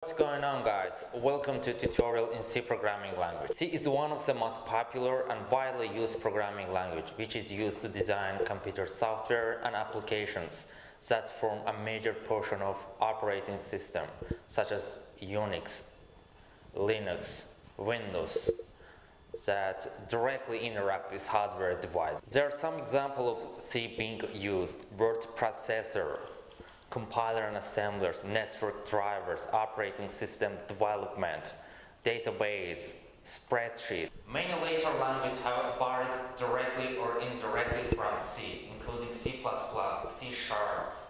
What's going on, guys? Welcome to tutorial in C programming language. C is one of the most popular and widely used programming language, which is used to design computer software and applications that form a major portion of operating system, such as Unix, Linux, Windows, that directly interact with hardware devices. There are some examples of C being used: word processor, compiler and assemblers, network drivers, operating system development, database, spreadsheet. Many later languages have borrowed directly or indirectly from C, including C++, C#,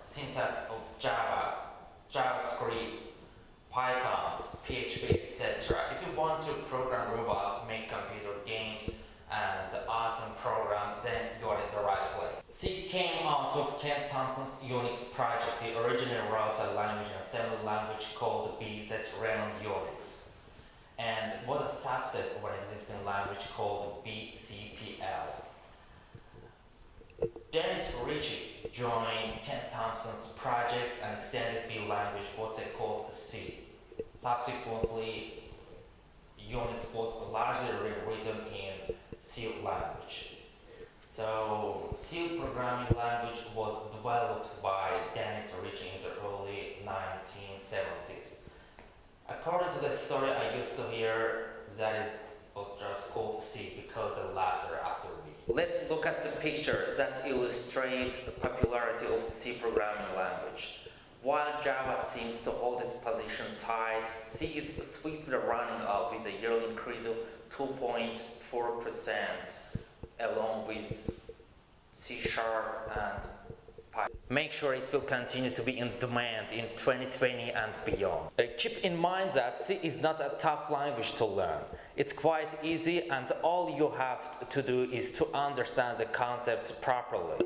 syntax of Java, JavaScript, Python, PHP, etc. If you want to program robots, make computer games, and awesome programs, then you are in the right place. C came out of Ken Thompson's Unix project. He originally wrote a language, an assembly language called BCPL Unix, and was a subset of an existing language called BCPL. Dennis Ritchie joined Ken Thompson's project and extended B language, what they called C. Subsequently, Unix was largely rewritten in C language. So C programming language was developed by Dennis Ritchie in the early 1970s. According to the story I used to hear, that was just called C because the latter after B. Let's look at the picture that illustrates the popularity of C programming language. While Java seems to hold its position tight, C is swiftly running up with a yearly increase of 2.4%, along with C# and Python. Make sure it will continue to be in demand in 2020 and beyond. Keep in mind that C is not a tough language to learn. It's quite easy, and all you have to do is to understand the concepts properly.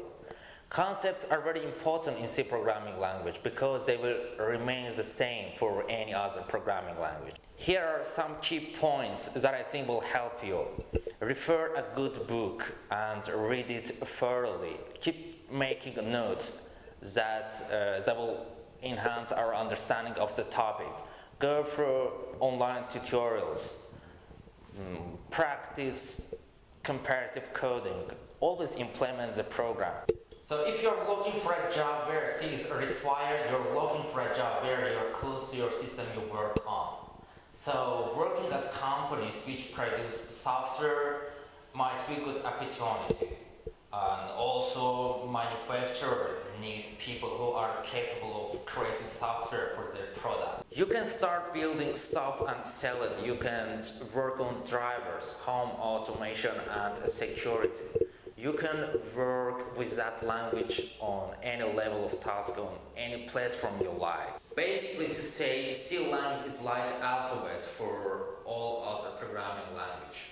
Concepts are very important in C programming language because they will remain the same for any other programming language. Here are some key points that I think will help you. Refer a good book and read it thoroughly. Keep making notes that will enhance our understanding of the topic. Go through online tutorials. Practice comparative coding. Always implement the program. So if you're looking for a job where C is required, you're looking for a job where you're close to your system you work on. So working at companies which produce software might be a good opportunity. And also manufacturers need people who are capable of creating software for their product. You can start building stuff and sell it. You can work on drivers, home automation, and security. You can work with that language on any level of task on any platform you like. Basically, to say, C language is like alphabet for all other programming language.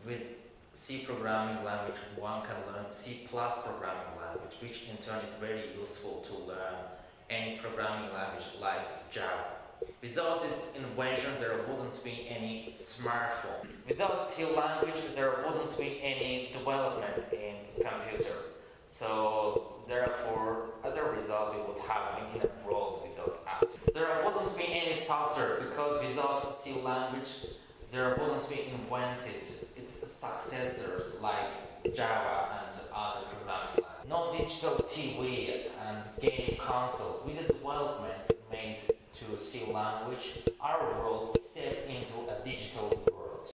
With C programming language, one can learn C+ programming language, which in turn is very useful to learn any programming language like Java. Without this invention, there wouldn't be any smartphone. Without C language, there wouldn't be any development in computer. So therefore, as a result, we would have been in a world without apps. There wouldn't be any software because without C language, there wouldn't be invented its successors like Java and other programming languages. No digital TV and game console. With the developments made to C language, our world stepped into a digital world.